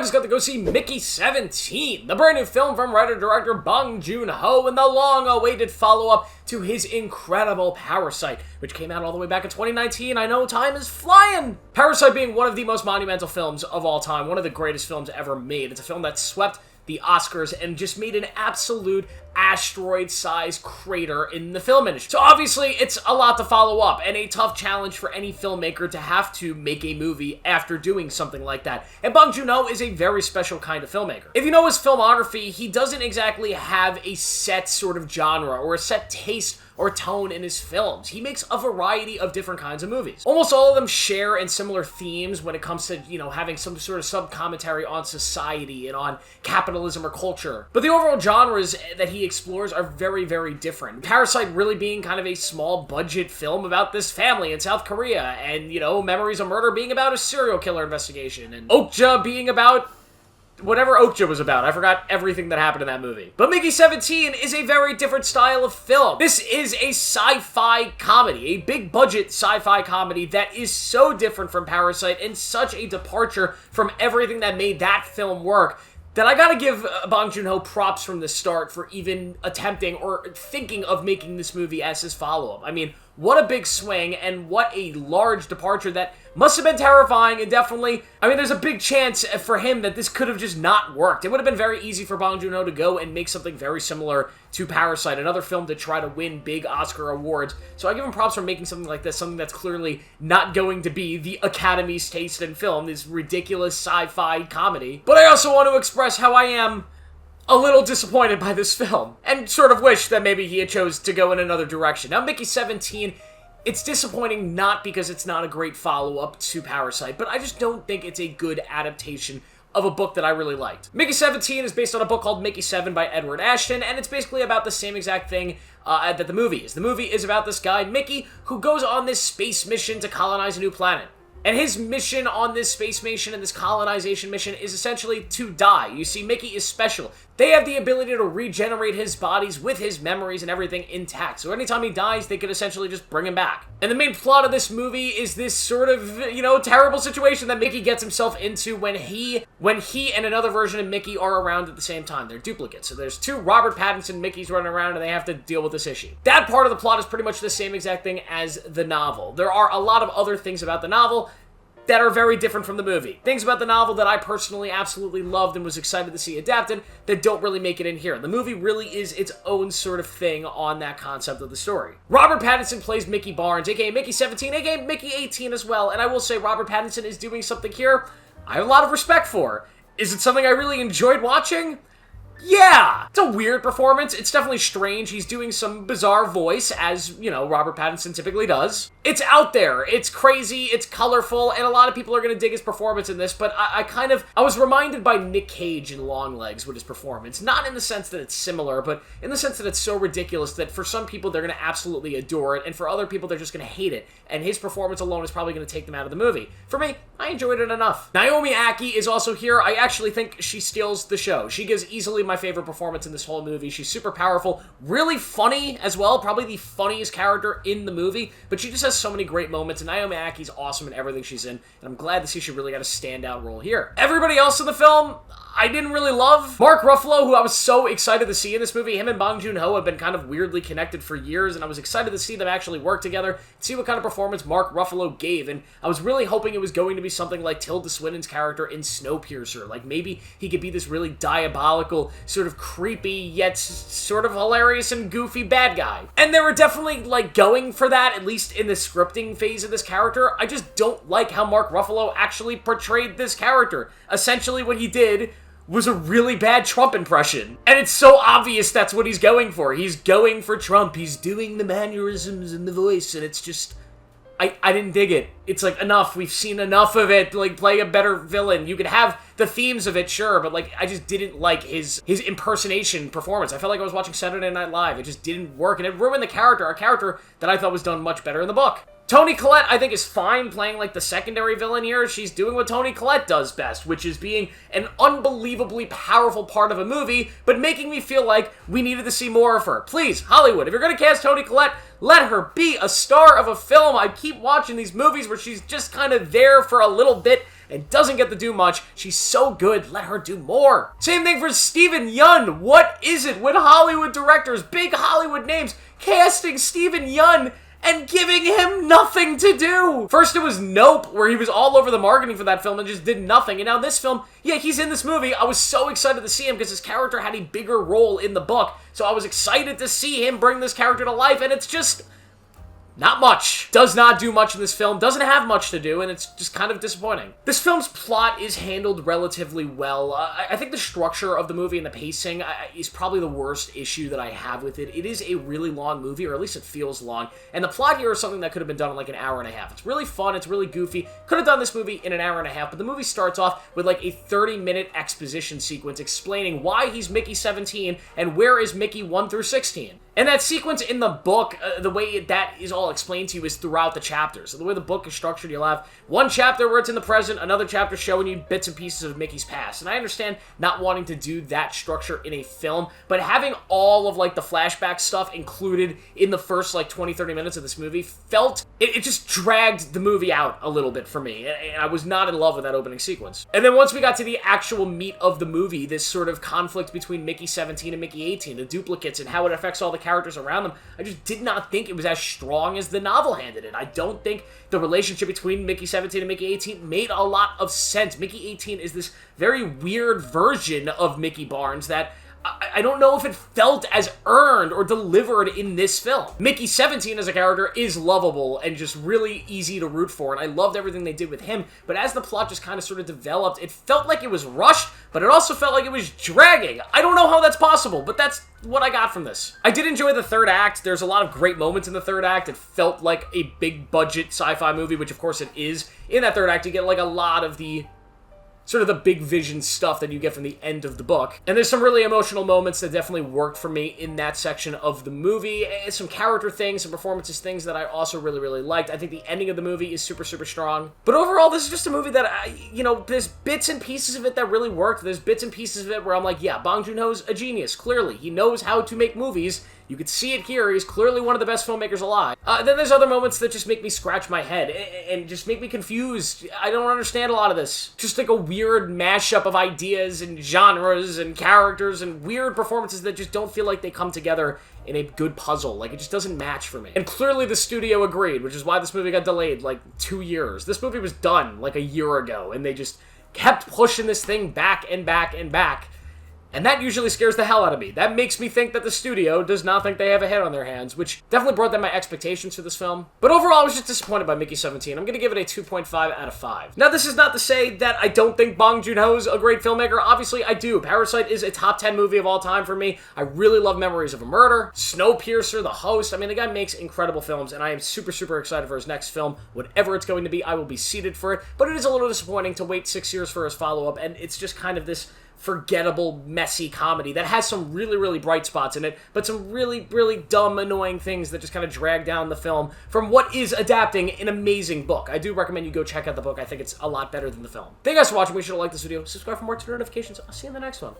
just got to go see Mickey 17, the brand new film from writer-director Bong Joon-ho and the long-awaited follow-up to his incredible Parasite, which came out all the way back in 2019. I know time is flying! Parasite being one of the most monumental films of all time, one of the greatest films ever made. It's a film that swept the Oscars and just made an absolute asteroid-sized crater in the film industry. So obviously, it's a lot to follow up, and a tough challenge for any filmmaker to have to make a movie after doing something like that. And Bong Joon-ho is a very special kind of filmmaker. If you know his filmography, he doesn't exactly have a set sort of genre or a set taste or tone in his films. He makes a variety of different kinds of movies. Almost all of them share in similar themes when it comes to, having some sort of sub-commentary on society and on capitalism or culture. But the overall genres that he explores are very, very different. Parasite really being kind of a small budget film about this family in South Korea, and, Memories of Murder being about a serial killer investigation, and Okja being about whatever Okja was about. I forgot everything that happened in that movie. But Mickey 17 is a very different style of film. This is a sci-fi comedy, a big budget sci-fi comedy that is so different from Parasite and such a departure from everything that made that film work that I gotta give Bong Joon-ho props from the start for even attempting or thinking of making this movie as his follow-up. I mean, what a big swing and what a large departure that must have been terrifying, and definitely, there's a big chance for him that this could have just not worked. It would have been very easy for Bong Joon-ho to go and make something very similar to Parasite, another film to try to win big Oscar awards. So I give him props for making something like this, something that's clearly not going to be the Academy's taste in film, this ridiculous sci-fi comedy. But I also want to express how I am a little disappointed by this film, and sort of wish that maybe he had chose to go in another direction. Now, Mickey 17, it's disappointing not because it's not a great follow-up to Parasite, but I just don't think it's a good adaptation of a book that I really liked. Mickey 17 is based on a book called Mickey 7 by Edward Ashton, and it's basically about the same exact thing that the movie is. The movie is about this guy, Mickey, who goes on this space mission to colonize a new planet. And his mission on this space mission and this colonization mission is essentially to die. You see, Mickey is special. They have the ability to regenerate his bodies with his memories and everything intact. So anytime he dies, they could essentially just bring him back. And the main plot of this movie is this sort of, terrible situation that Mickey gets himself into when he and another version of Mickey are around at the same time. They're duplicates. So there's two Robert Pattinson Mickeys running around and they have to deal with this issue. That part of the plot is pretty much the same exact thing as the novel. There are a lot of other things about the novel that are very different from the movie. Things about the novel that I personally absolutely loved and was excited to see adapted that don't really make it in here. The movie really is its own sort of thing on that concept of the story. Robert Pattinson plays Mickey Barnes, aka Mickey 17, aka Mickey 18 as well, and I will say Robert Pattinson is doing something here I have a lot of respect for. Is it something I really enjoyed watching? Yeah! It's a weird performance. It's definitely strange. He's doing some bizarre voice, as, Robert Pattinson typically does. It's out there. It's crazy. It's colorful, and a lot of people are going to dig his performance in this, but I was reminded by Nick Cage in Longlegs with his performance. Not in the sense that it's similar, but in the sense that it's so ridiculous that for some people they're going to absolutely adore it, and for other people they're just going to hate it, and his performance alone is probably going to take them out of the movie. For me, I enjoyed it enough. Naomi Ackie is also here. I actually think she steals the show. She gives easily my favorite performance in this whole movie. She's super powerful, really funny as well, probably the funniest character in the movie, but she just has so many great moments, and Naomi Ackie's awesome in everything she's in, and I'm glad to see she really got a standout role here. Everybody else in the film, I didn't really love. Mark Ruffalo, who I was so excited to see in this movie, him and Bong Joon-ho have been kind of weirdly connected for years, and I was excited to see them actually work together, see what kind of performance Mark Ruffalo gave, and I was really hoping it was going to be something like Tilda Swinton's character in Snowpiercer. Like, maybe he could be this really diabolical, sort of creepy, yet sort of hilarious and goofy bad guy. And they were definitely, going for that, at least in the scripting phase of this character. I just don't like how Mark Ruffalo actually portrayed this character. Essentially, what he did was a really bad Trump impression. And it's so obvious that's what he's going for. He's going for Trump. He's doing the mannerisms and the voice, and it's just, I didn't dig it. It's enough. We've seen enough of it. Play a better villain. You could have the themes of it, sure, but I just didn't like his impersonation performance. I felt like I was watching Saturday Night Live. It just didn't work, and it ruined the character, a character that I thought was done much better in the book. Toni Collette, I think, is fine playing, the secondary villain here. She's doing what Toni Collette does best, which is being an unbelievably powerful part of a movie, but making me feel like we needed to see more of her. Please, Hollywood, if you're going to cast Toni Collette, let her be a star of a film. I keep watching these movies where she's just kind of there for a little bit, and doesn't get to do much. She's so good, let her do more. Same thing for Steven Yeun. What is it with Hollywood directors, big Hollywood names, casting Steven Yeun and giving him nothing to do? First it was Nope, where he was all over the marketing for that film and just did nothing. And now this film, yeah, he's in this movie. I was so excited to see him because his character had a bigger role in the book. So I was excited to see him bring this character to life, and it's just not much. Does not do much in this film, doesn't have much to do, and it's just kind of disappointing. This film's plot is handled relatively well. I think the structure of the movie and the pacing is probably the worst issue that I have with it. It is a really long movie, or at least it feels long, and the plot here is something that could have been done in like an hour and a half. It's really fun, it's really goofy. Could have done this movie in an hour and a half, but the movie starts off with like a 30-minute exposition sequence explaining why he's Mickey 17 and where is Mickey 1 through 16. And that sequence in the book, the way that is all explained to you is throughout the chapters. So the way the book is structured, you'll have one chapter where it's in the present, another chapter showing you bits and pieces of Mickey's past. And I understand not wanting to do that structure in a film, but having all of like the flashback stuff included in the first like 20-30 minutes of this movie felt, it just dragged the movie out a little bit for me. And I was not in love with that opening sequence. And then once we got to the actual meat of the movie, this sort of conflict between Mickey 17 and Mickey 18, the duplicates and how it affects all the characters around them, I just did not think it was as strong as the novel handed it. I don't think the relationship between Mickey 17 and Mickey 18 made a lot of sense. Mickey 18 is this very weird version of Mickey Barnes that I don't know if it felt as earned or delivered in this film. Mickey 17 as a character is lovable and just really easy to root for, and I loved everything they did with him, but as the plot just kind of sort of developed, it felt like it was rushed, but it also felt like it was dragging. I don't know how that's possible, but that's what I got from this. I did enjoy the third act. There's a lot of great moments in the third act. It felt like a big budget sci-fi movie, which of course it is. In that third act, you get like a lot of the sort of the big vision stuff that you get from the end of the book. And there's some really emotional moments that definitely worked for me in that section of the movie. Some character things, some performances, things that I also really, really liked. I think the ending of the movie is super, super strong. But overall, this is just a movie that, there's bits and pieces of it that really worked. There's bits and pieces of it where I'm like, yeah, Bong Joon-ho's a genius, clearly. He knows how to make movies. You could see it here. He's clearly one of the best filmmakers alive. Then there's other moments that just make me scratch my head and just make me confused. I don't understand a lot of this. Just like a weird mashup of ideas and genres and characters and weird performances that just don't feel like they come together in a good puzzle. Like, it just doesn't match for me. And clearly the studio agreed, which is why this movie got delayed like 2 years. This movie was done like a year ago, and they just kept pushing this thing back and back and back. And that usually scares the hell out of me. That makes me think that the studio does not think they have a hit on their hands, which definitely brought down my expectations for this film. But overall, I was just disappointed by Mickey 17. I'm going to give it a 2.5 out of 5. Now, this is not to say that I don't think Bong Joon-ho's a great filmmaker. Obviously, I do. Parasite is a top 10 movie of all time for me. I really love Memories of a Murder, Snowpiercer, The Host. I mean, the guy makes incredible films, and I am super, super excited for his next film. Whatever it's going to be, I will be seated for it. But it is a little disappointing to wait 6 years for his follow-up, and it's just kind of this forgettable, messy comedy that has some really, really bright spots in it, but some really, really dumb, annoying things that just kind of drag down the film from what is adapting an amazing book. I do recommend you go check out the book. I think it's a lot better than the film. Thank you guys for watching. Make sure to like this video, subscribe for more notifications. I'll see you in the next one.